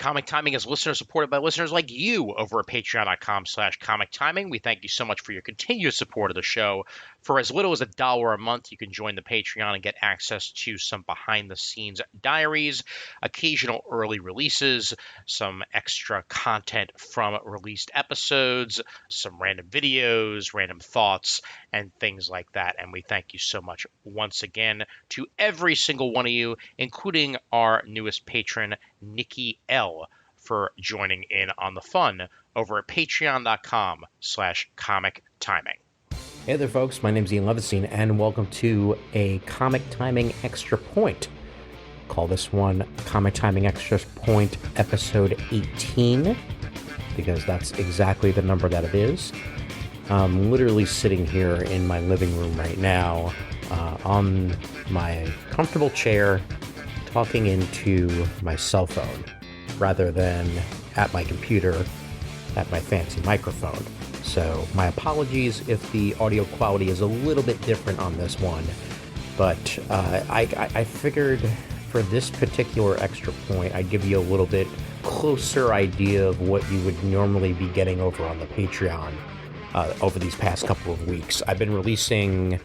Comic Timing is listener supported by listeners like you over at patreon.com/comic timing. We thank you so much for your continued support of the show. For as little as $1 a month, you can join the Patreon and get access to some behind the scenes diaries, occasional early releases, some extra content from released episodes, some random videos, random thoughts, and things like that. And we thank you so much once again to every single one of you, including our newest patron, Nikki L, for joining in on the fun over at patreon.com/comic timing. Hey there, folks. My name's Ian Levinstein, and welcome to a Comic Timing Extra Point. Call this one Comic Timing Extra Point Episode 18, because that's exactly the number that it is. I'm literally sitting here in my living room right now, on my comfortable chair, talking into my cell phone, rather than at my computer at my fancy microphone. So my apologies if the audio quality is a little bit different on this one, but I figured for this particular extra point, I'd give you a little bit closer idea of what you would normally be getting over on the Patreon over these past couple of weeks. I've been releasing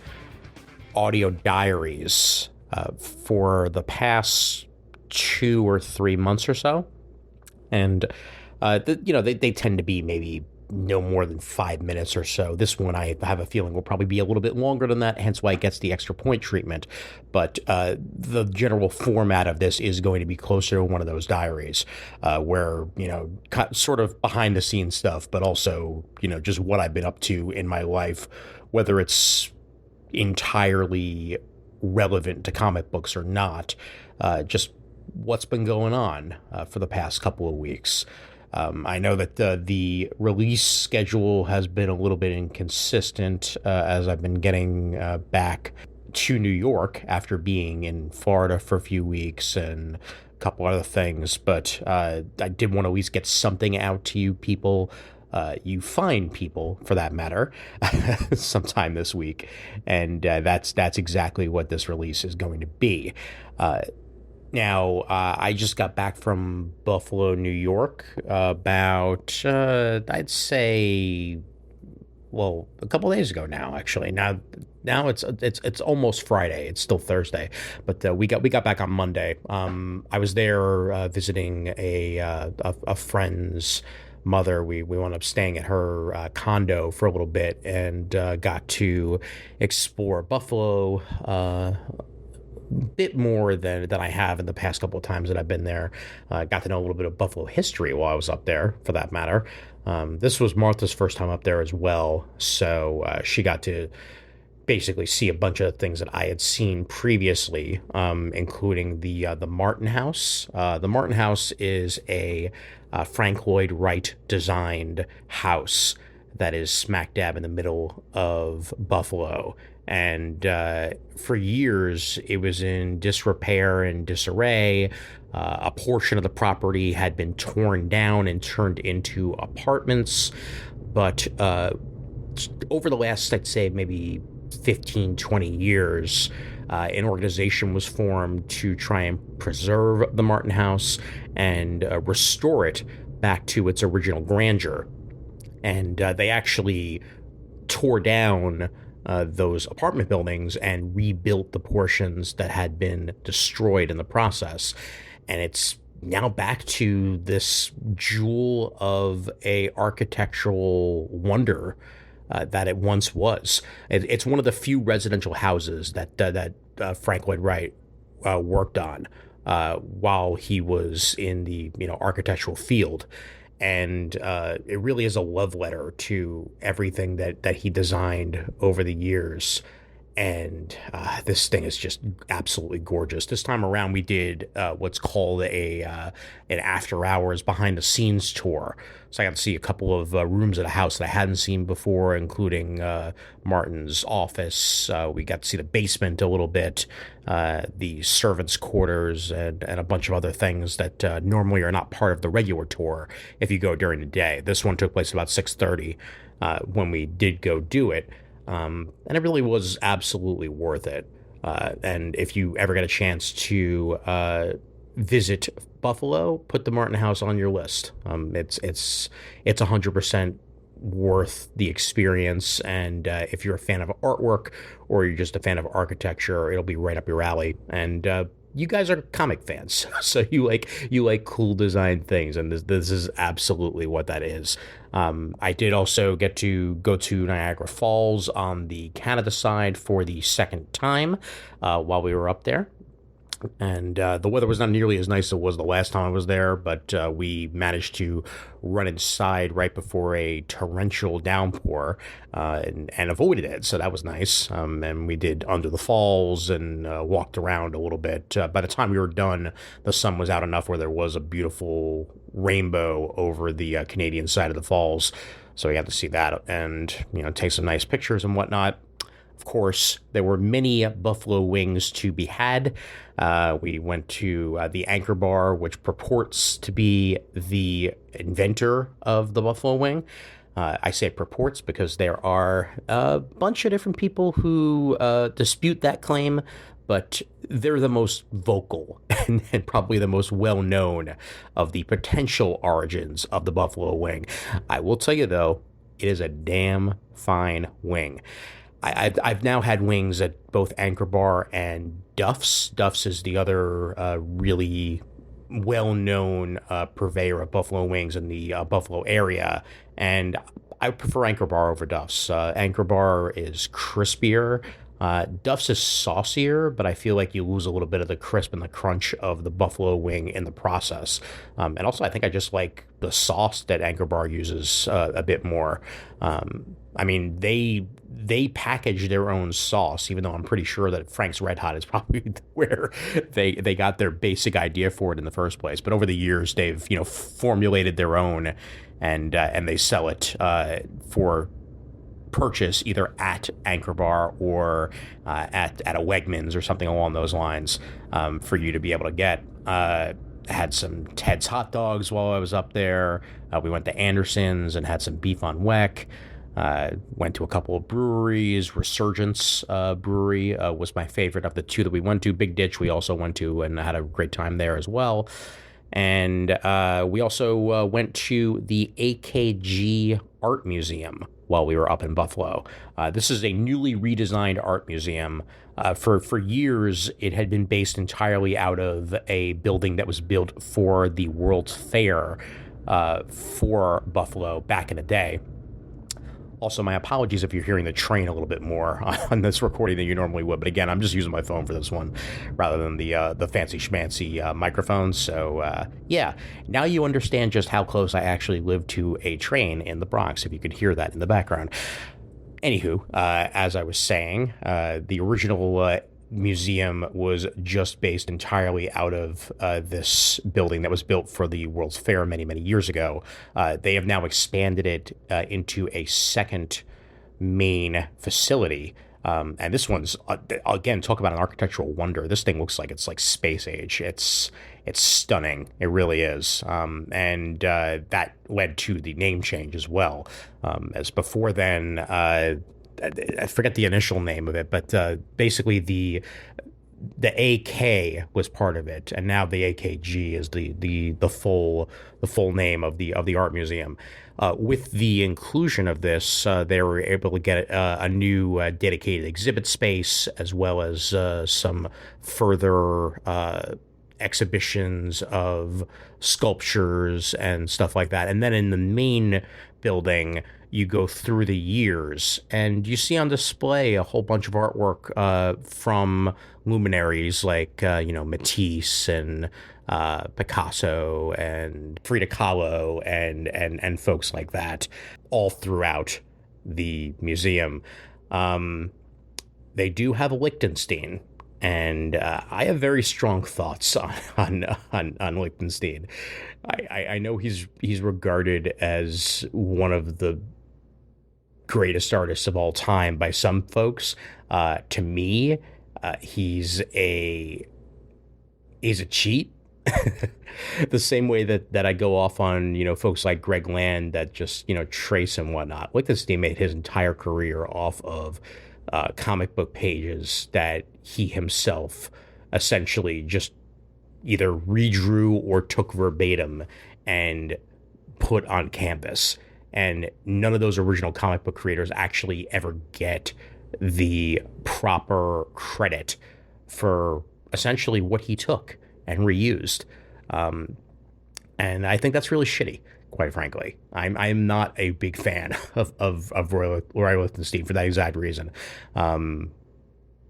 audio diaries for the past 2 or 3 months or so, and they tend to be maybe no more than 5 minutes or so. This one, I have a feeling, will probably be a little bit longer than that, hence why it gets the extra point treatment. But the general format of this is going to be closer to one of those diaries where, sort of behind the scenes stuff, but also, just what I've been up to in my life, whether it's entirely relevant to comic books or not, just what's been going on for the past couple of weeks. I know that the release schedule has been a little bit inconsistent as I've been getting back to New York after being in Florida for a few weeks and a couple other things. But I did want to at least get something out to you people, you fine people for that matter, sometime this week. And that's exactly what this release is going to be. Now, I just got back from Buffalo, New York, about, I'd say, well, a couple days ago now, actually. Now it's almost Friday. It's still Thursday, but we got back on Monday. I was there visiting a friend's mother. We wound up staying at her condo for a little bit and got to explore Buffalo bit more than I have in the past couple of times that I've been there. Got to know a little bit of Buffalo history while I was up there, for that matter. This was Martha's first time up there as well, so she got to basically see a bunch of things that I had seen previously, including the Martin House. The Martin House is a Frank Lloyd Wright designed house that is smack dab in the middle of Buffalo. And for years, it was in disrepair and disarray. A portion of the property had been torn down and turned into apartments. But over the last, I'd say, maybe 15, 20 years, an organization was formed to try and preserve the Martin House and restore it back to its original grandeur. And they actually tore down those apartment buildings and rebuilt the portions that had been destroyed in the process. And it's now back to this jewel of a architectural wonder that it once was. It's one of the few residential houses that Frank Lloyd Wright worked on while he was in the architectural field. And it really is a love letter to everything that he designed over the years. And this thing is just absolutely gorgeous. This time around, we did what's called an after hours behind the scenes tour. So I got to see a couple of rooms of the house that I hadn't seen before, including Martin's office. We got to see the basement a little bit, the servants' quarters, and a bunch of other things that normally are not part of the regular tour if you go during the day. This one took place about 6:30 when we did go do it. And it really was absolutely worth it. And if you ever get a chance to visit Buffalo, put the Martin House on your list. It's 100% worth the experience, and if you're a fan of artwork or you're just a fan of architecture, it'll be right up your alley. And you guys are comic fans, so you like cool design things, and this is absolutely what that is. I did also get to go to Niagara Falls on the Canada side for the second time while we were up there. And the weather was not nearly as nice as it was the last time I was there, but we managed to run inside right before a torrential downpour and avoided it, so that was nice. And we did Under the Falls and walked around a little bit. By the time we were done, the sun was out enough where there was a beautiful rainbow over the Canadian side of the falls, so we got to see that and take some nice pictures and whatnot. Of course, there were many buffalo wings to be had. We went to the Anchor Bar, which purports to be the inventor of the buffalo wing. I say purports because there are a bunch of different people who dispute that claim, but they're the most vocal and probably the most well-known of the potential origins of the buffalo wing. I will tell you, though, it is a damn fine wing. I've now had wings at both Anchor Bar and Duff's. Duff's is the other really well-known purveyor of buffalo wings in the Buffalo area, and I prefer Anchor Bar over Duff's. Anchor Bar is crispier. Duff's is saucier, but I feel like you lose a little bit of the crisp and the crunch of the buffalo wing in the process. And also, I think I just like the sauce that Anchor Bar uses a bit more. I mean, they package their own sauce, even though I'm pretty sure that Frank's Red Hot is probably where they got their basic idea for it in the first place. But over the years, they've formulated their own, and they sell it for purchase either at Anchor Bar or at a Wegmans or something along those lines for you to be able to get. Had some Ted's hot dogs while I was up there. We went to Anderson's and had some beef on weck. Went to a couple of breweries. Resurgence Brewery was my favorite of the two that we went to. Big Ditch we also went to and had a great time there as well. And we also went to the AKG Art Museum while we were up in Buffalo. This is a newly redesigned art museum. For years, it had been based entirely out of a building that was built for the World's Fair for Buffalo back in the day. Also, my apologies if you're hearing the train a little bit more on this recording than you normally would. But again, I'm just using my phone for this one rather than the fancy schmancy microphones. So, yeah, now you understand just how close I actually live to a train in the Bronx, if you could hear that in the background. Anywho, as I was saying, the original museum was just based entirely out of this building that was built for the World's Fair many, many years ago. They have now expanded it into a second main facility. And this one's, again, talk about an architectural wonder. This thing looks like it's like space age. It's stunning. It really is. And that led to the name change as well. As before then, I forget the initial name of it, but basically the AK was part of it, and now the AKG is the full name of the art museum. With the inclusion of this, they were able to get a new dedicated exhibit space, as well as some further exhibitions of sculptures and stuff like that. And then in the main building, you go through the years and you see on display a whole bunch of artwork from luminaries like Matisse and Picasso and Frida Kahlo and folks like that, all throughout the museum. They do have a Lichtenstein, and I have very strong thoughts on Lichtenstein. I know he's regarded as one of the greatest artists of all time by some folks. To me, he's a cheat. The same way that I go off on folks like Greg Land that just trace and whatnot. Lichtenstein made his entire career off of comic book pages that he himself essentially just either redrew or took verbatim and put on canvas. And none of those original comic book creators actually ever get the proper credit for essentially what he took and reused. Um, and I think that's really shitty, quite frankly. I'm not a big fan of Roy Lichtenstein for that exact reason. Um,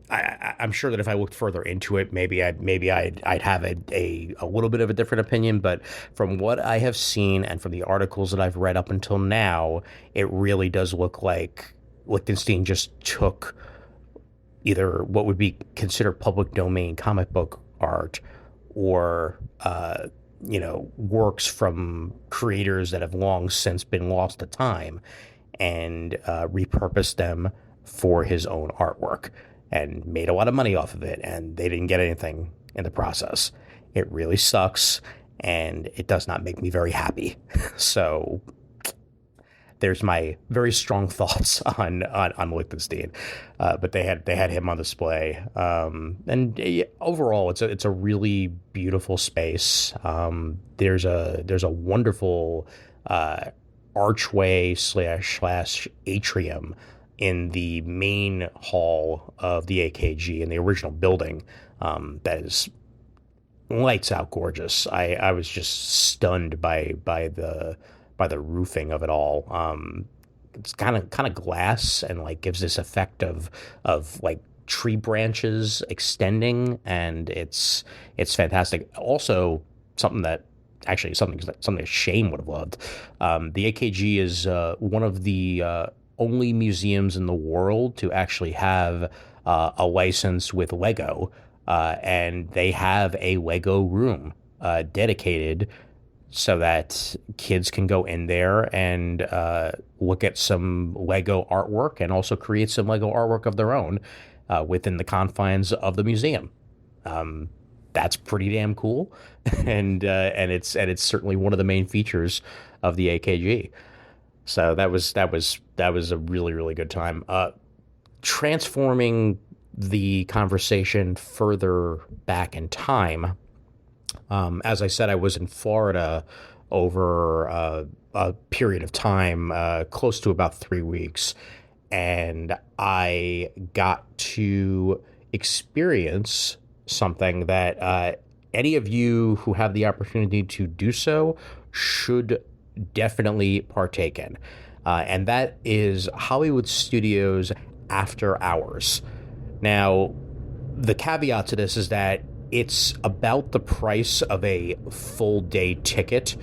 I'm sure that if I looked further into it, I'd have a little bit of a different opinion. But from what I have seen and from the articles that I've read up until now, it really does look like Lichtenstein just took either what would be considered public domain comic book art or works from creators that have long since been lost to time and repurposed them for his own artwork and made a lot of money off of it, and they didn't get anything in the process. It really sucks, and it does not make me very happy. So there's my very strong thoughts on Lichtenstein, but they had him on display, and overall it's a really beautiful space. There's a wonderful archway slash atrium in the main hall of the AKG in the original building, that is lights out gorgeous. I was just stunned by the roofing of it all. It's kind of glass and like gives this effect of like tree branches extending, and it's fantastic. Also, something that something Shane would have loved. The AKG is one of the only museums in the world to actually have a license with Lego, and they have a Lego room dedicated so that kids can go in there and look at some Lego artwork and also create some Lego artwork of their own within the confines of the museum. That's pretty damn cool, and it's certainly one of the main features of the AKG. So that was a really good time. Transforming the conversation further back in time. As I said, I was in Florida over a period of time, close to about 3 weeks, and I got to experience something that any of you who have the opportunity to do so should definitely partake in. And that is Hollywood Studios After Hours. Now, the caveat to this is that it's about the price of a full day ticket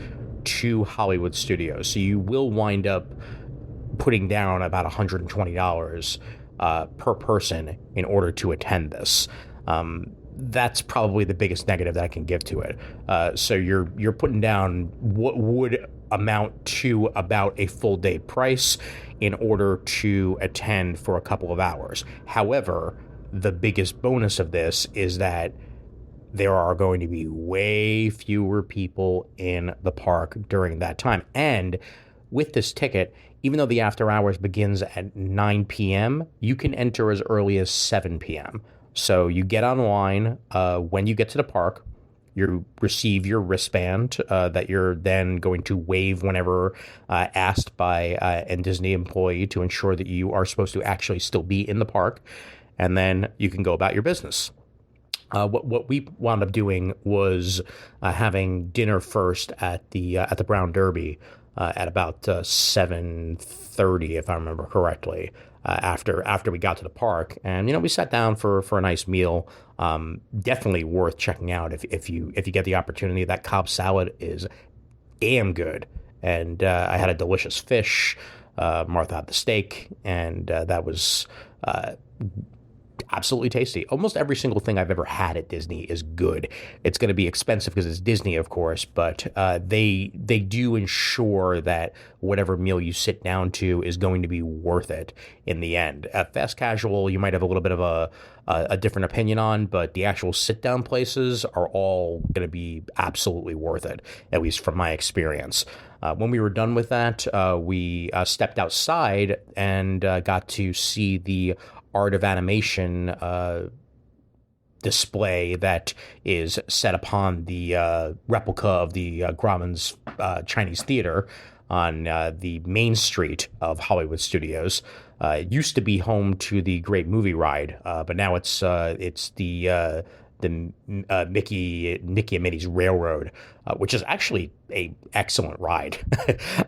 to Hollywood Studios. So you will wind up putting down about $120 per person in order to attend this. That's probably the biggest negative that I can give to it. So you're putting down what would amount to about a full day price in order to attend for a couple of hours. However, the biggest bonus of this is that there are going to be way fewer people in the park during that time. And with this ticket, even though the after hours begins at 9 p.m., you can enter as early as 7 p.m. So you get online when you get to the park. You receive your wristband that you're then going to wave whenever asked by a Disney employee to ensure that you are supposed to actually still be in the park. And then you can go about your business. What we wound up doing was having dinner first at the Brown Derby at about 7:30, if I remember correctly. After we got to the park, and we sat down for a nice meal. Definitely worth checking out if you get the opportunity. That Cobb salad is damn good, and I had a delicious fish. Martha had the steak, and that was absolutely tasty. Almost every single thing I've ever had at Disney is good. It's going to be expensive because it's Disney, of course, but they do ensure that whatever meal you sit down to is going to be worth it in the end. At fast casual, you might have a little bit of a different opinion on, but the actual sit down places are all going to be absolutely worth it, at least from my experience. When we were done with that, we stepped outside and got to see the Art of Animation display that is set upon the replica of the Grauman's Chinese Theater on the main street of Hollywood Studios. It used to be home to the Great Movie Ride, but now it's the Mickey and Minnie's Railroad, which is actually a excellent ride.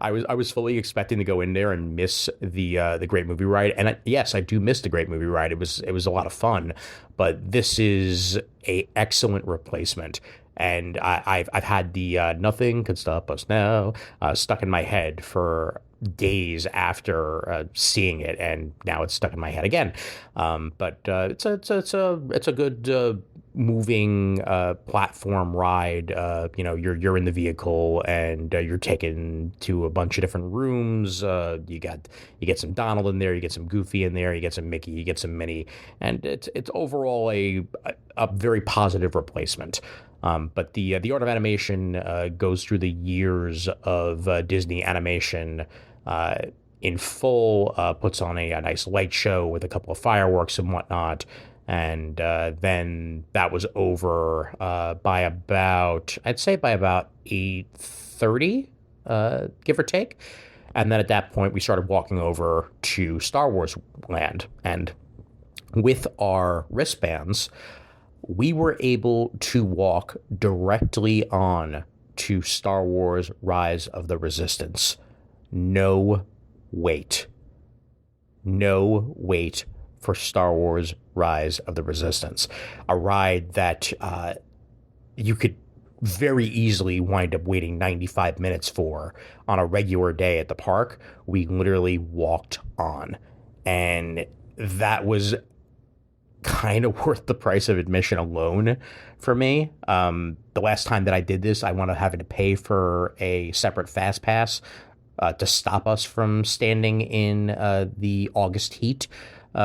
I was fully expecting to go in there and miss the Great Movie Ride, and yes, I do miss the Great Movie Ride. It was a lot of fun, but this is a excellent replacement. And I've had the "Nothing Can Stop Us Now" stuck in my head for days after seeing it, and now it's stuck in my head again. But it's a good moving platform ride. You're in the vehicle and you're taken to a bunch of different rooms. You get some Donald in there, you get some Goofy in there, you get some Mickey, you get some Minnie, and it's overall a very positive replacement. But the art of animation goes through the years of Disney animation in full, puts on a nice light show with a couple of fireworks and whatnot. And then that was over by about, I'd say by about 8:30, give or take. And then at that point, we started walking over to Star Wars Land. And with our wristbands, we were able to walk directly on to Star Wars Rise of the Resistance. No wait. No wait for Star Wars Rise of the Resistance. A ride that you could very easily wind up waiting 95 minutes for on a regular day at the park. We literally walked on. And that was kind of worth the price of admission alone for me. The last time that I did this, I wound up having to pay for a separate fast pass to stop us from standing in the August heat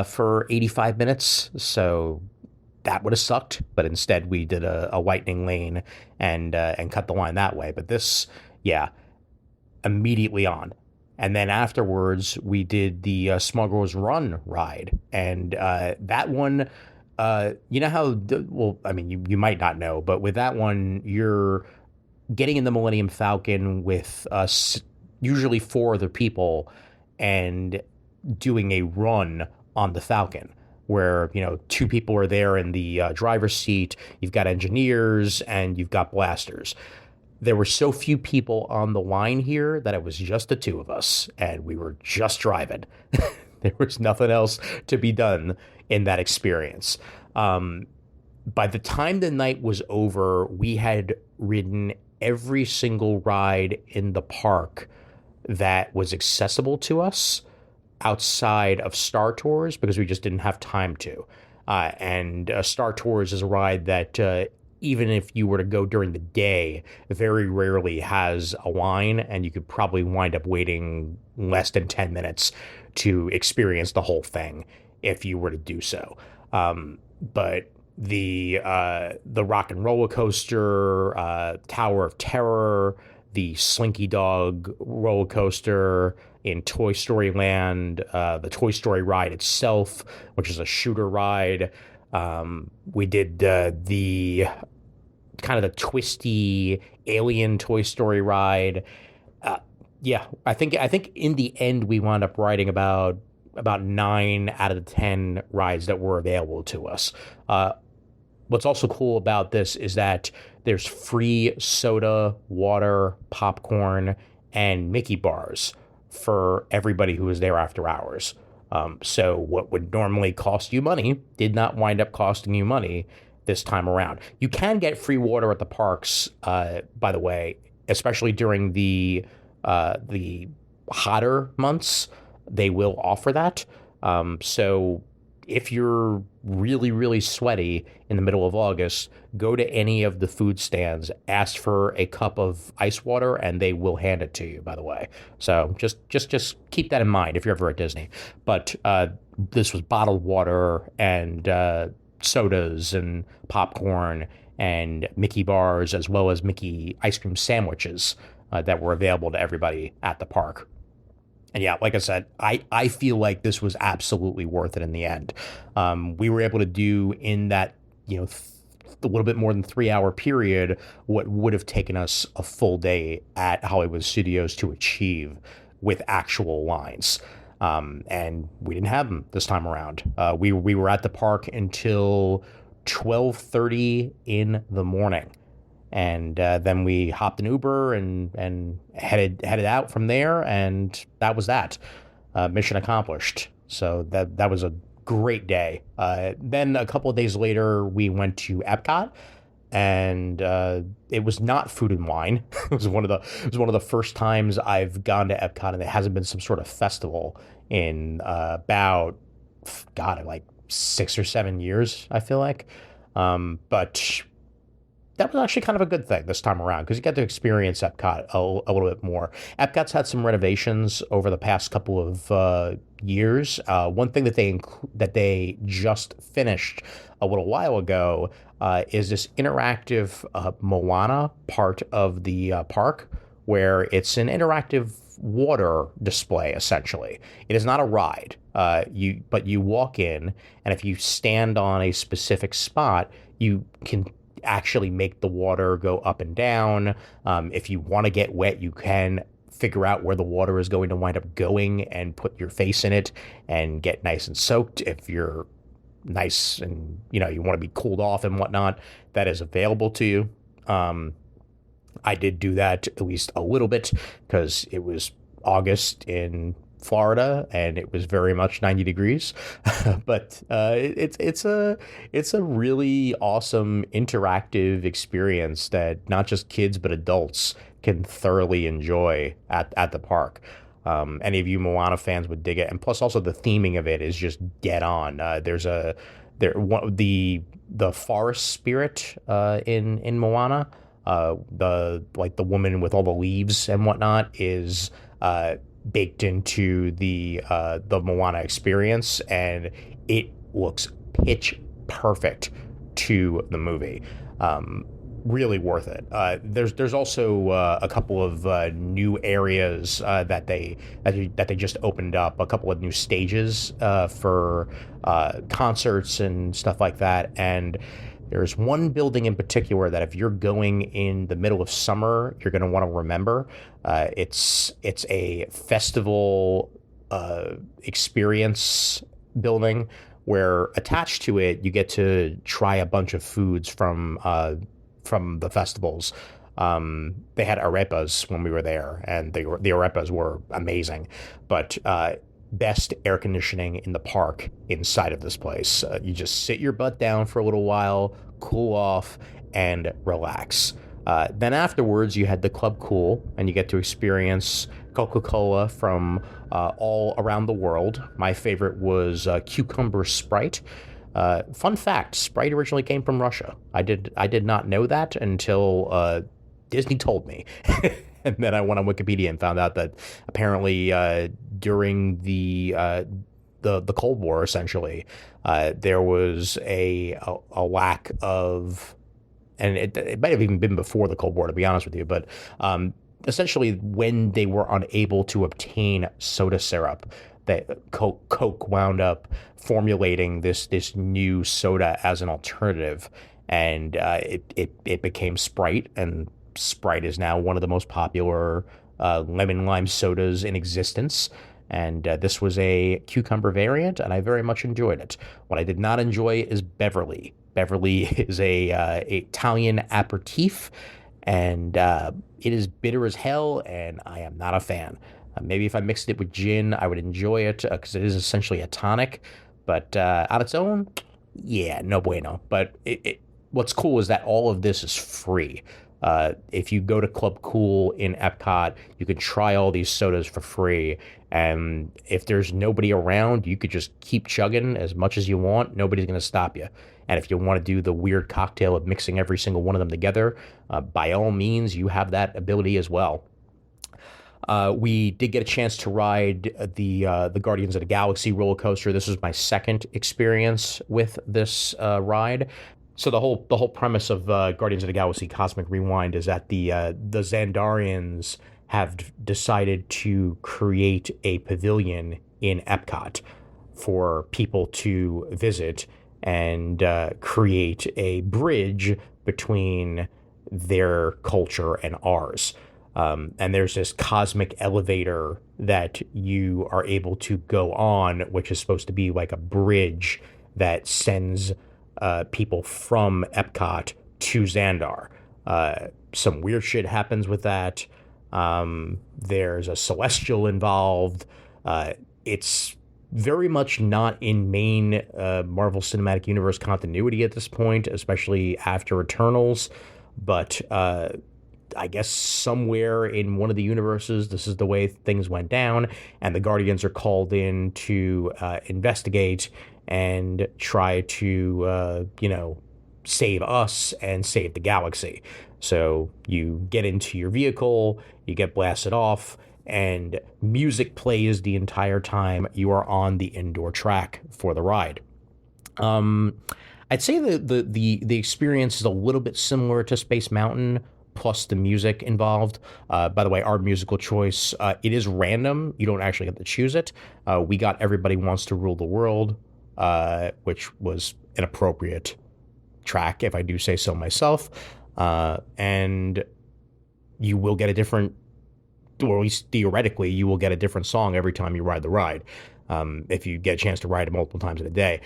for 85 minutes. So that would have sucked, but instead we did a lightning lane and cut the line that way. But this, yeah, immediately on. And then afterwards, we did the Smuggler's Run ride. And that one, you know how, well, I mean, you might not know, but with that one, you're getting in the Millennium Falcon with usually 4 other people and doing a run on the Falcon, where, 2 people are there in the driver's seat, you've got engineers, and you've got blasters. There were so few people on the line here that it was just the 2 of us, and we were just driving. There was nothing else to be done in that experience. By the time the night was over, we had ridden every single ride in the park that was accessible to us outside of Star Tours, because we just didn't have time to. And Star Tours is a ride that even if you were to go during the day, very rarely has a line, and you could probably wind up waiting less than 10 minutes to experience the whole thing if you were to do so. But the Rock and Roller Coaster, Tower of Terror, the Slinky Dog roller coaster in Toy Story Land, the Toy Story ride itself, which is a shooter ride. We did the kind of the twisty alien Toy Story ride. Yeah, I think in the end we wound up riding about 9 out of the 10 rides that were available to us. What's also cool about this is that there's free soda, water, popcorn, and Mickey bars for everybody who was there after hours. So what would normally cost you money did not wind up costing you money this time around. You can get free water at the parks, by the way, especially during the hotter months. They will offer that. So if you're really, really sweaty in the middle of August, go to any of the food stands, ask for a cup of ice water, and they will hand it to you, by the way. So just keep that in mind if you're ever at Disney. But this was bottled water and sodas and popcorn and Mickey bars, as well as Mickey ice cream sandwiches that were available to everybody at the park. And yeah, like I said, I feel like this was absolutely worth it in the end. We were able to do in that a little bit more than 3 hour period what would have taken us a full day at Hollywood Studios to achieve with actual lines. And we didn't have them this time around. We were at the park until 12:30 in the morning, and then we hopped an Uber and headed out from there, and that was that. Mission accomplished. So that was a great day. Then a couple of days later, we went to Epcot, and it was not Food and Wine. It was one of the first times I've gone to Epcot, and it hasn't been some sort of festival in about God, like 6 or 7 years. I feel like, but that was actually kind of a good thing this time around because you got to experience Epcot a little bit more. Epcot's had some renovations over the past couple of years. One thing that they just finished a little while ago is this interactive Moana part of the park, where it's an interactive water display. Essentially, it is not a ride. But you walk in, and if you stand on a specific spot, you can actually make the water go up and down. If you want to get wet, you can figure out where the water is going to wind up going and put your face in it and get nice and soaked. If you're nice and you want to be cooled off and whatnot, that is available to you. I did do that at least a little bit because it was August in Florida and it was very much 90 degrees. But it's a really awesome interactive experience that not just kids but adults can thoroughly enjoy at the park. Any of you Moana fans would dig it, and plus also the theming of it is just dead on. The forest spirit in Moana, the woman with all the leaves and whatnot is baked into the Moana experience, and it looks pitch perfect to the movie. Really worth it. There's also a couple of new areas that they just opened up. A couple of new stages for concerts and stuff like that. And there's one building in particular that if you're going in the middle of summer, you're going to want to remember. It's a festival experience building where attached to it you get to try a bunch of foods from the festivals. They had arepas when we were there, and the arepas were amazing. But best air conditioning in the park inside of this place. You just sit your butt down for a little while, cool off, and relax. Then afterwards, you had the Club Cool, and you get to experience Coca-Cola from all around the world. My favorite was Cucumber Sprite. Fun fact, Sprite originally came from Russia. I did not know that until Disney told me. And then I went on Wikipedia and found out that apparently during the Cold War, essentially, there was a lack of, and it might have even been before the Cold War, to be honest with you, but essentially when they were unable to obtain soda syrup, that Coke wound up formulating this new soda as an alternative, and it became Sprite, and Sprite is now one of the most popular lemon lime sodas in existence. And this was a cucumber variant, and I very much enjoyed it. What I did not enjoy is Beverly. Beverly is a Italian aperitif, and it is bitter as hell, and I am not a fan. Maybe if I mixed it with gin, I would enjoy it because it is essentially a tonic. But on its own, yeah, no bueno. But what's cool is that all of this is free. If you go to Club Cool in Epcot, you can try all these sodas for free. And if there's nobody around, you could just keep chugging as much as you want. Nobody's going to stop you. And if you want to do the weird cocktail of mixing every single one of them together, by all means, you have that ability as well. We did get a chance to ride the Guardians of the Galaxy roller coaster. This was my second experience with this ride. So the whole premise of Guardians of the Galaxy Cosmic Rewind is that the Xandarians have decided to create a pavilion in Epcot for people to visit and create a bridge between their culture and ours. And there's this cosmic elevator that you are able to go on, which is supposed to be like a bridge that sends people from Epcot to Xandar. Some weird shit happens with that. There's a celestial involved. It's very much not in main Marvel Cinematic Universe continuity at this point, especially after Eternals. But I guess somewhere in one of the universes, this is the way things went down, and the Guardians are called in to investigate and try to, save us and save the galaxy. So you get into your vehicle, you get blasted off, and music plays the entire time you are on the indoor track for the ride. I'd say the experience is a little bit similar to Space Mountain, plus the music involved. By the way, our musical choice, it is random. You don't actually get to choose it. We got Everybody Wants to Rule the World, which was an appropriate track, if I do say so myself. And you will get a different, or at least theoretically, you will get a different song every time you ride the ride, if you get a chance to ride it multiple times in a day.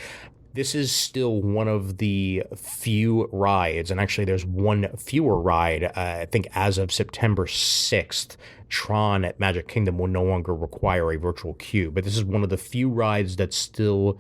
This is still one of the few rides, and actually there's one fewer ride. I think as of September 6th, Tron at Magic Kingdom will no longer require a virtual queue. But this is one of the few rides that still,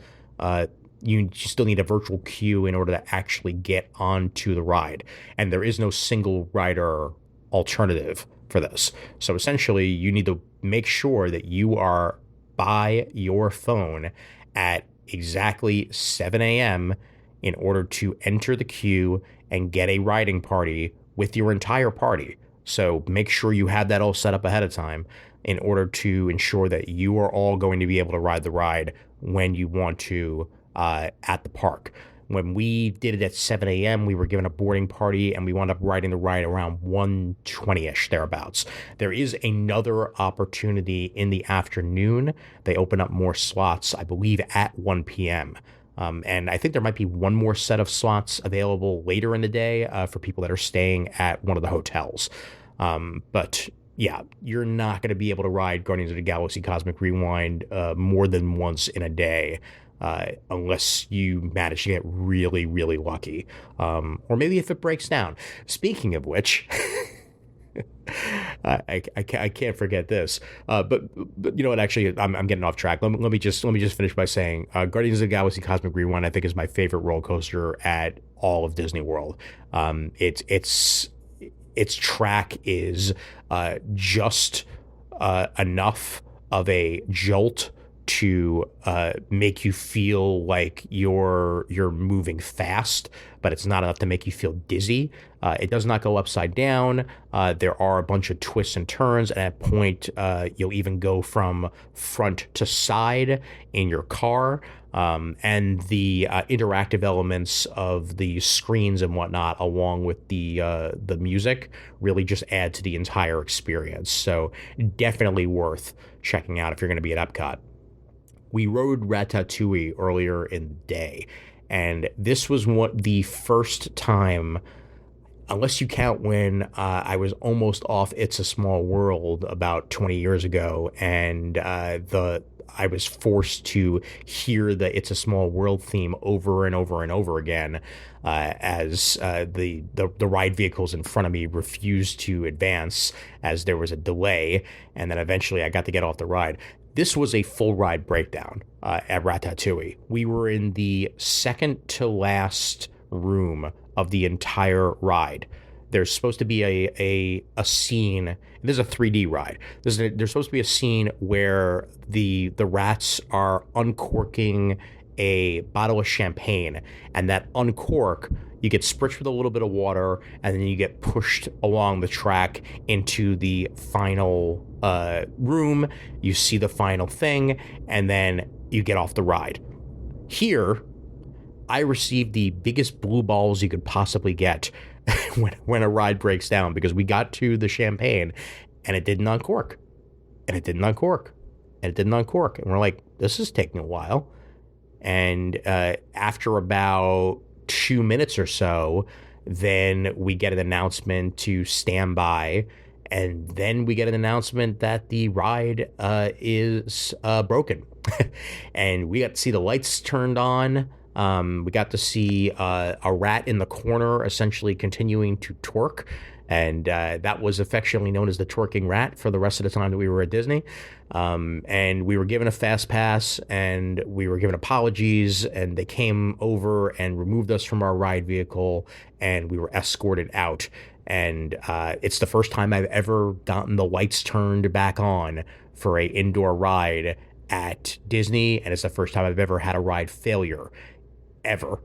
you still need a virtual queue in order to actually get onto the ride. And there is no single rider alternative for this. So essentially, you need to make sure that you are by your phone at exactly 7 a.m. in order to enter the queue and get a riding party with your entire party. So make sure you have that all set up ahead of time in order to ensure that you are all going to be able to ride the ride when you want to at the park. When we did it at 7 a.m., we were given a boarding party, and we wound up riding the ride around 1:20ish, thereabouts. There is another opportunity in the afternoon. They open up more slots, I believe, at 1 p.m. And I think there might be one more set of slots available later in the day for people that are staying at one of the hotels. But yeah, you're not going to be able to ride Guardians of the Galaxy Cosmic Rewind more than once in a day. Unless you manage to get really, really lucky. Or maybe if it breaks down. Speaking of which, I can't forget this. But you know what? Actually, I'm getting off track. Let me just finish by saying Guardians of the Galaxy Cosmic Rewind, I think, is my favorite roller coaster at all of Disney World. Its track is just enough of a jolt to make you feel like you're moving fast, but it's not enough to make you feel dizzy. It does not go upside down. There are a bunch of twists and turns, and at a point you'll even go from front to side in your car. And the interactive elements of the screens and whatnot, along with the music, really just add to the entire experience. So definitely worth checking out if you're going to be at Epcot. We rode Ratatouille earlier in the day, and this was the first time, unless you count when I was almost off It's a Small World about 20 years ago, and I was forced to hear the It's a Small World theme over and over and over again as the ride vehicles in front of me refused to advance as there was a delay, and then eventually I got to get off the ride. This was a full ride breakdown at Ratatouille. We were in the second to last room of the entire ride. There's supposed to be a scene. This is a 3D ride. There's supposed to be a scene where the rats are uncorking a bottle of champagne, and that uncork, you get spritzed with a little bit of water, and then you get pushed along the track into the final room. You see the final thing, and then you get off the ride. Here, I received the biggest blue balls you could possibly get when a ride breaks down, because we got to the champagne and it didn't uncork, and it didn't uncork, and it didn't uncork, and we're like, this is taking a while. And after about 2 minutes or so, then we get an announcement to stand by. And then we get an announcement that the ride is broken. And we got to see the lights turned on. We got to see a rat in the corner essentially continuing to twerk. And that was affectionately known as the twerking rat for the rest of the time that we were at Disney. And we were given a fast pass, and we were given apologies, and they came over and removed us from our ride vehicle, and we were escorted out. And it's the first time I've ever gotten the lights turned back on for a indoor ride at Disney, and it's the first time I've ever had a ride failure ever,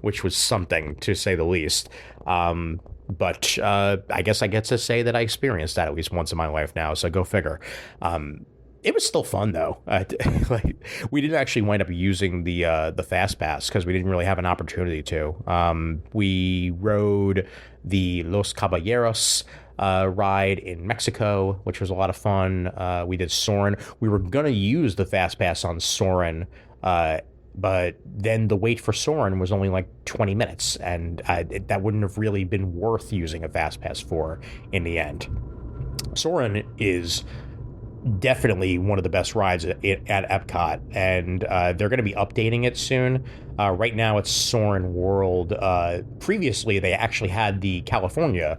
which was something to say the least. But I guess I get to say that I experienced that at least once in my life now, so go figure. It was still fun though. Like, we didn't actually wind up using the fast pass because we didn't really have an opportunity to. We rode the Los Caballeros ride in Mexico, which was a lot of fun. We did Soarin'. We were gonna use the fast pass on Soarin', but then the wait for Soarin' was only like 20 minutes, and that wouldn't have really been worth using a fast pass for in the end. Soarin' is definitely one of the best rides at Epcot, and they're going to be updating it soon. Right now it's Soarin' World. Previously they actually had the California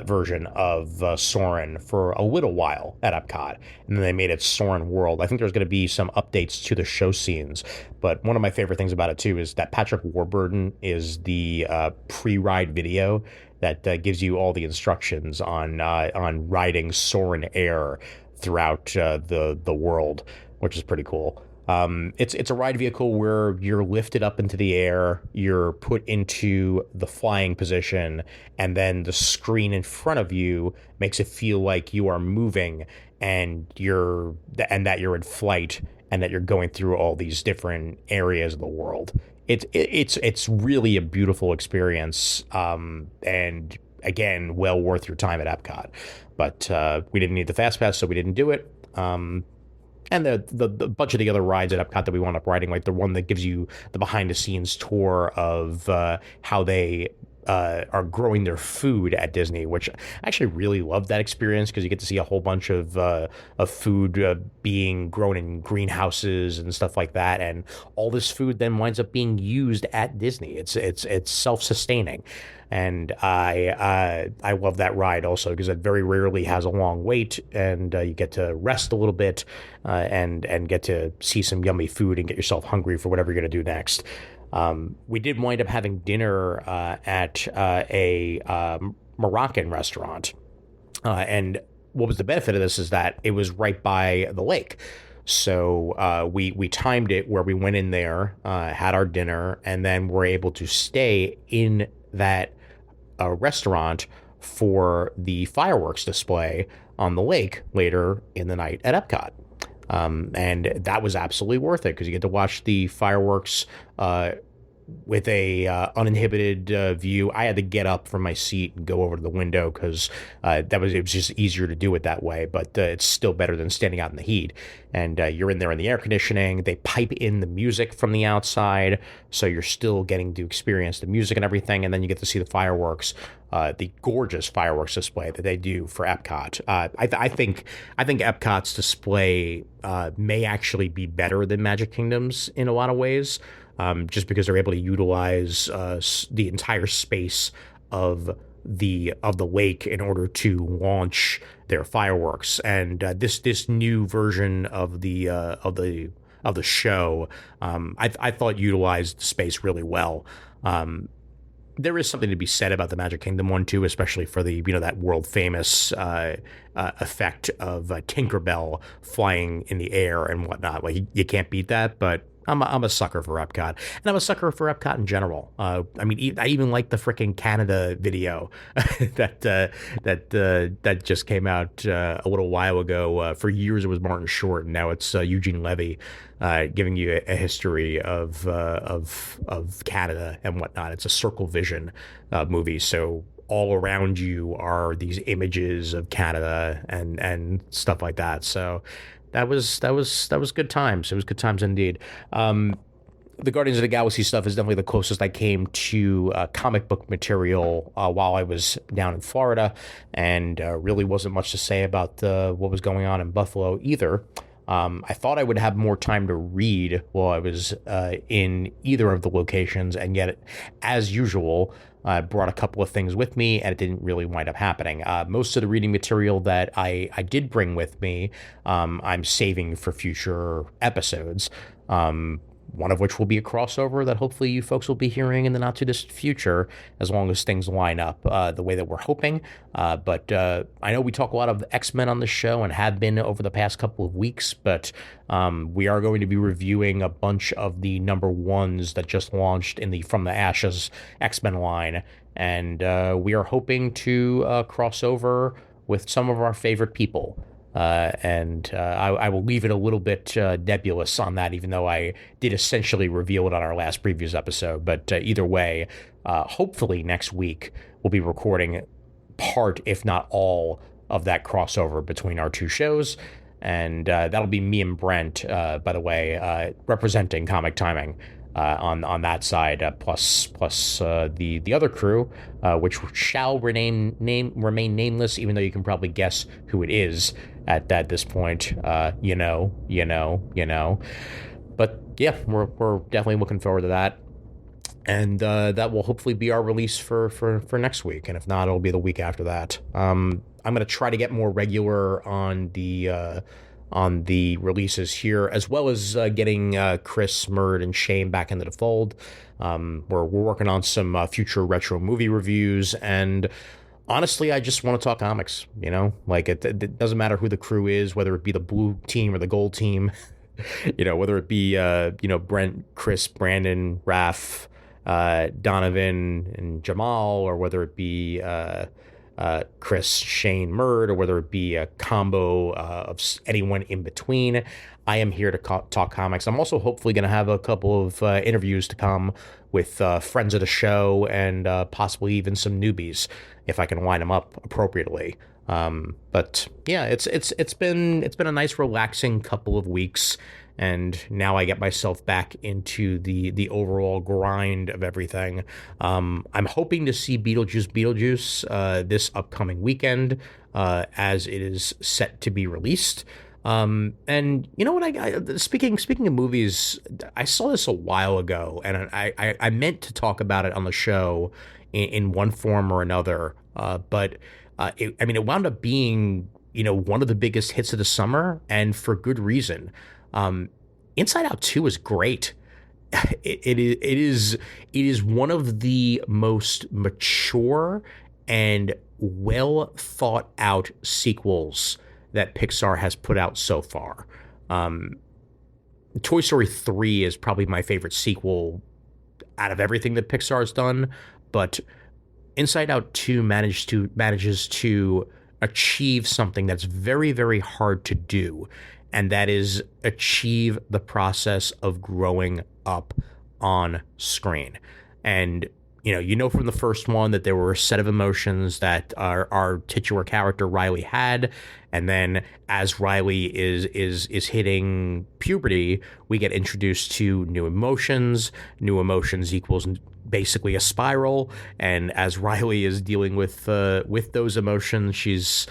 version of Soarin' for a little while at Epcot, and then they made it Soarin' World. I think there's going to be some updates to the show scenes, but one of my favorite things about it too is that Patrick Warburton is the pre-ride video that gives you all the instructions on riding Soarin' Air throughout the world, which is pretty cool. It's a ride vehicle where you're lifted up into the air, you're put into the flying position, and then the screen in front of you makes it feel like you are moving, and that you're in flight, and that you're going through all these different areas of the world. It's really a beautiful experience, and again, well worth your time at Epcot. But we didn't need the fast pass, so we didn't do it. And the bunch of the other rides at Epcot that we wound up riding, like the one that gives you the behind the scenes tour of how they are growing their food at Disney, which I actually really loved that experience because you get to see a whole bunch of food being grown in greenhouses and stuff like that, and all this food then winds up being used at Disney. It's self-sustaining. And I love that ride also because it very rarely has a long wait, and you get to rest a little bit and get to see some yummy food and get yourself hungry for whatever you're going to do next. We did wind up having dinner at a Moroccan restaurant, and what was the benefit of this is that it was right by the lake. So we timed it where we went in there, had our dinner, and then were able to stay in that restaurant for the fireworks display on the lake later in the night at Epcot. And that was absolutely worth it because you get to watch the fireworks with a uninhibited view. I had to get up from my seat and go over to the window because it was just easier to do it that way. But it's still better than standing out in the heat. And you're in there in the air conditioning. They pipe in the music from the outside, so you're still getting to experience the music and everything. And then you get to see the fireworks, the gorgeous fireworks display that they do for Epcot. I think Epcot's display may actually be better than Magic Kingdom's in a lot of ways. Just because they're able to utilize the entire space of the lake in order to launch their fireworks, and this new version of the show, I thought utilized the space really well. There is something to be said about the Magic Kingdom one too, especially for the that world famous effect of Tinkerbell flying in the air and whatnot. Like you can't beat that, but I'm a sucker for Epcot, and I'm a sucker for Epcot in general. I mean, I even like the frickin' Canada video that just came out a little while ago. For years it was Martin Short, and now it's Eugene Levy giving you a history of Canada and whatnot. It's a Circle Vision movie, so all around you are these images of Canada and stuff like that. So That was good times. It was good times indeed. The Guardians of the Galaxy stuff is definitely the closest I came to comic book material while I was down in Florida, and really wasn't much to say about what was going on in Buffalo either. I thought I would have more time to read while I was in either of the locations, and yet, as usual, I brought a couple of things with me, and it didn't really wind up happening. Most of the reading material that I did bring with me, I'm saving for future episodes. One of which will be a crossover that hopefully you folks will be hearing in the not too distant future, as long as things line up the way that we're hoping. But I know we talk a lot of X-Men on the show and have been over the past couple of weeks, but we are going to be reviewing a bunch of the number ones that just launched in the From the Ashes X-Men line, and we are hoping to cross over with some of our favorite people. I will leave it a little bit nebulous on that, even though I did essentially reveal it on our last previous episode. But either way, hopefully next week we'll be recording part, if not all, of that crossover between our two shows. And that'll be me and Brent, by the way, representing Comic Timing. On that side, plus the other crew, which shall remain nameless, even though you can probably guess who it is at this point. You know. But yeah, we're definitely looking forward to that, and that will hopefully be our release for next week. And if not, it'll be the week after that. I'm gonna try to get more regular on the releases here, as well as getting Chris, Murd, and Shane back into the fold. We're working on some future retro movie reviews, and honestly, I just want to talk comics. Like it doesn't matter who the crew is, whether it be the blue team or the gold team. Whether it be Brent, Chris, Brandon, Raph, Donovan, and Jamal, or whether it be Chris, Shane, Murd, or whether it be a combo of anyone in between. I am here to talk comics. I'm also hopefully going to have a couple of interviews to come with friends of the show, and possibly even some newbies if I can line them up appropriately. But yeah, it's been a nice relaxing couple of weeks, and now I get myself back into the overall grind of everything. I'm hoping to see Beetlejuice this upcoming weekend, as it is set to be released. And you know what? Speaking of movies, I saw this a while ago, and I meant to talk about it on the show in one form or another. But it wound up being one of the biggest hits of the summer, and for good reason. Inside Out 2 is great. It is one of the most mature and well thought out sequels that Pixar has put out so far. Toy Story 3 is probably my favorite sequel out of everything that Pixar has done, but Inside Out 2 manages to achieve something that's very, very hard to do, and that is achieve the process of growing up on screen. And from the first one that there were a set of emotions that our titular character Riley had, and then as Riley is hitting puberty, we get introduced to new emotions. New emotions equals basically a spiral, and as Riley is dealing with those emotions, she's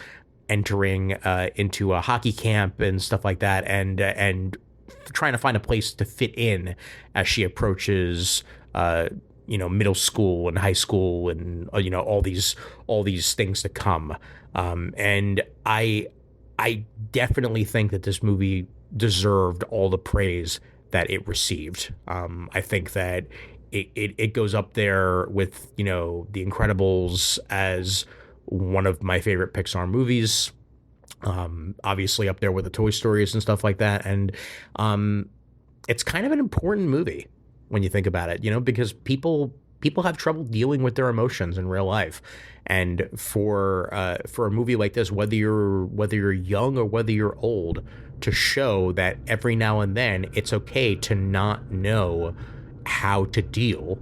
entering into a hockey camp and stuff like that, and trying to find a place to fit in as she approaches middle school and high school, and all these things to come. And I definitely think that this movie deserved all the praise that it received. I think that it goes up there with The Incredibles as one of my favorite Pixar movies. Obviously up there with the Toy Stories and stuff like that. And it's kind of an important movie when you think about it, because people have trouble dealing with their emotions in real life. And for a movie like this, whether you're young or whether you're old, to show that every now and then it's okay to not know how to deal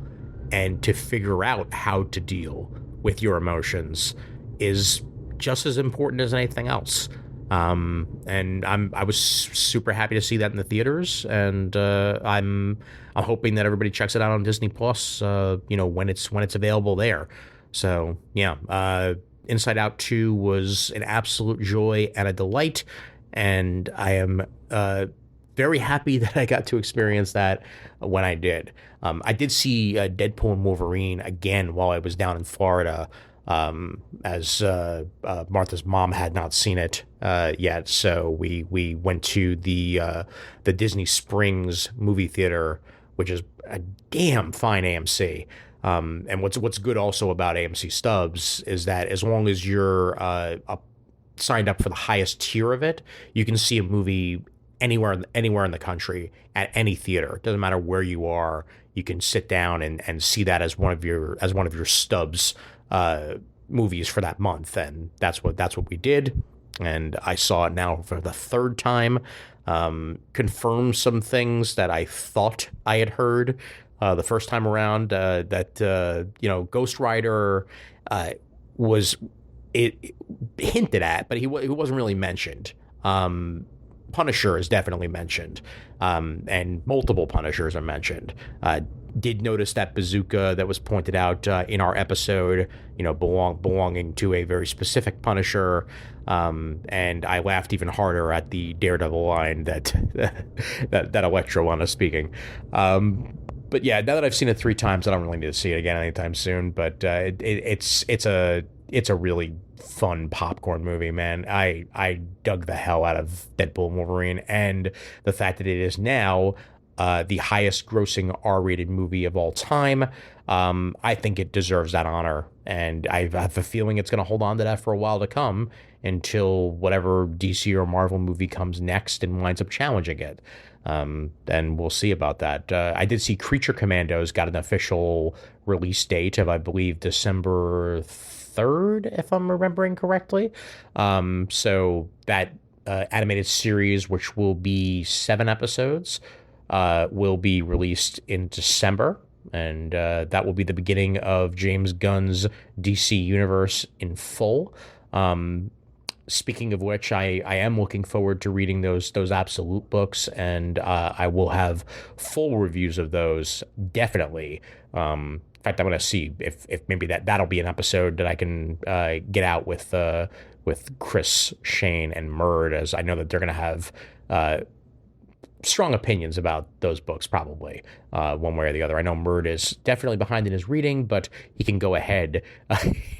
and to figure out how to deal with your emotions is just as important as anything else. And I was super happy to see that in the theaters, and I'm hoping that everybody checks it out on Disney Plus, when it's available there. So yeah, Inside Out 2 was an absolute joy and a delight, and I am very happy that I got to experience that when I did. I did see Deadpool and Wolverine again while I was down in Florida, as Martha's mom had not seen it yet. So we went to the Disney Springs movie theater, which is a damn fine AMC. And what's good also about AMC Stubs is that as long as you're signed up for the highest tier of it, you can see a movie anywhere in the country at any theater. It doesn't matter where you are. You can sit down and see that as one of your stubs movies for that month, and that's what we did. And I saw it now for the third time. Confirmed some things that I thought I had heard the first time around. That Ghost Rider was it hinted at, but he wasn't really mentioned. Punisher is definitely mentioned, and multiple Punishers are mentioned. Did notice that bazooka that was pointed out in our episode, belonging to a very specific Punisher, and I laughed even harder at the Daredevil line that Electro was speaking. But yeah, now that I've seen it 3 times, I don't really need to see it again anytime soon. But it's a really fun popcorn movie, man. I dug the hell out of Deadpool and Wolverine, and the fact that it is now the highest grossing R-rated movie of all time. I think it deserves that honor, and I have a feeling it's going to hold on to that for a while to come until whatever DC or Marvel movie comes next and winds up challenging it. And we'll see about that. I did see Creature Commandos got an official release date of, I believe, December 3rd, if I'm remembering correctly. So that animated series, which will be 7 episodes, will be released in December, and that will be the beginning of James Gunn's DC universe in full. Speaking of which, I am looking forward to reading those Absolute books, and I will have full reviews of those, definitely. In fact, I'm going to see if maybe that'll be an episode that I can get out with Chris, Shane, and Murd, as I know that they're going to have strong opinions about those books, probably one way or the other. I know Murd is definitely behind in his reading, but he can go ahead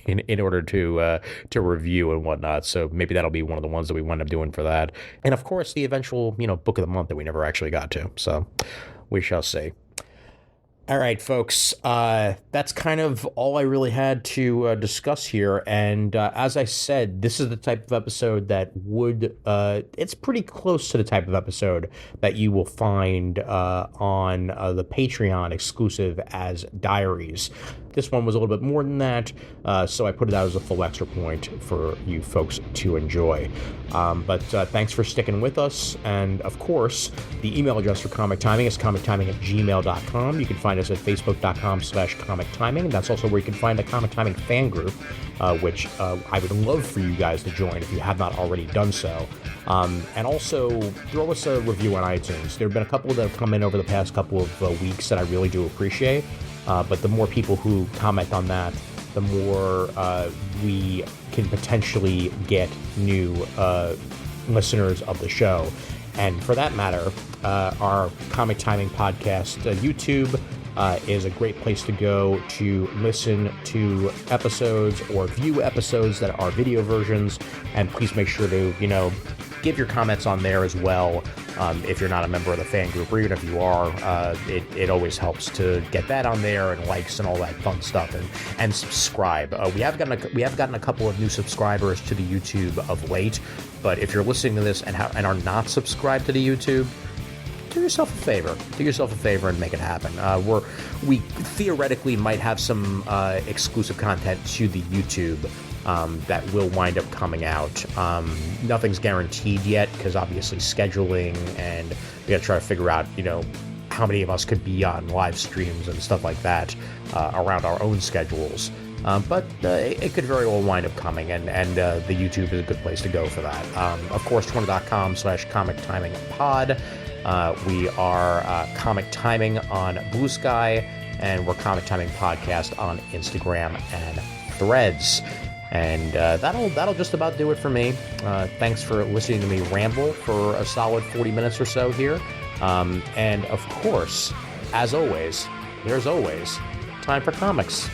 in order to review and whatnot. So maybe that'll be one of the ones that we wind up doing for that. And of course, the eventual book of the month that we never actually got to. So we shall see. All right, folks, that's kind of all I really had to discuss here. And as I said, this is the type of episode that it's pretty close to the type of episode that you will find on the Patreon exclusive as diaries. This one was a little bit more than that, so I put it out as a full extra point for you folks to enjoy. But thanks for sticking with us. And of course, the email address for Comic Timing is comictiming@gmail.com. You can find us at facebook.com/Comic Timing. And that's also where you can find the Comic Timing fan group, which I would love for you guys to join if you have not already done so. And also throw us a review on iTunes. There have been a couple that have come in over the past couple of weeks that I really do appreciate. But the more people who comment on that, the more we can potentially get new listeners of the show. And for that matter, our Comic Timing Podcast YouTube is a great place to go to listen to episodes or view episodes that are video versions. And please make sure to, give your comments on there as well. If you're not a member of the fan group, or even if you are, it always helps to get that on there, and likes and all that fun stuff, and subscribe. We have gotten a couple of new subscribers to the YouTube of late, but if you're listening to this and are not subscribed to the YouTube, do yourself a favor and make it happen. We theoretically might have some exclusive content to the YouTube that will wind up coming out. Nothing's guaranteed yet, because obviously scheduling, and we got to try to figure out, how many of us could be on live streams and stuff like that around our own schedules. but it could very well wind up coming, and the YouTube is a good place to go for that. Of course, twitter.com/comic timing pod. We are Comic Timing on Blue Sky, and we're Comic Timing Podcast on Instagram and Threads. And that'll just about do it for me. Thanks for listening to me ramble for a solid 40 minutes or so here. And of course, as always, there's always time for comics.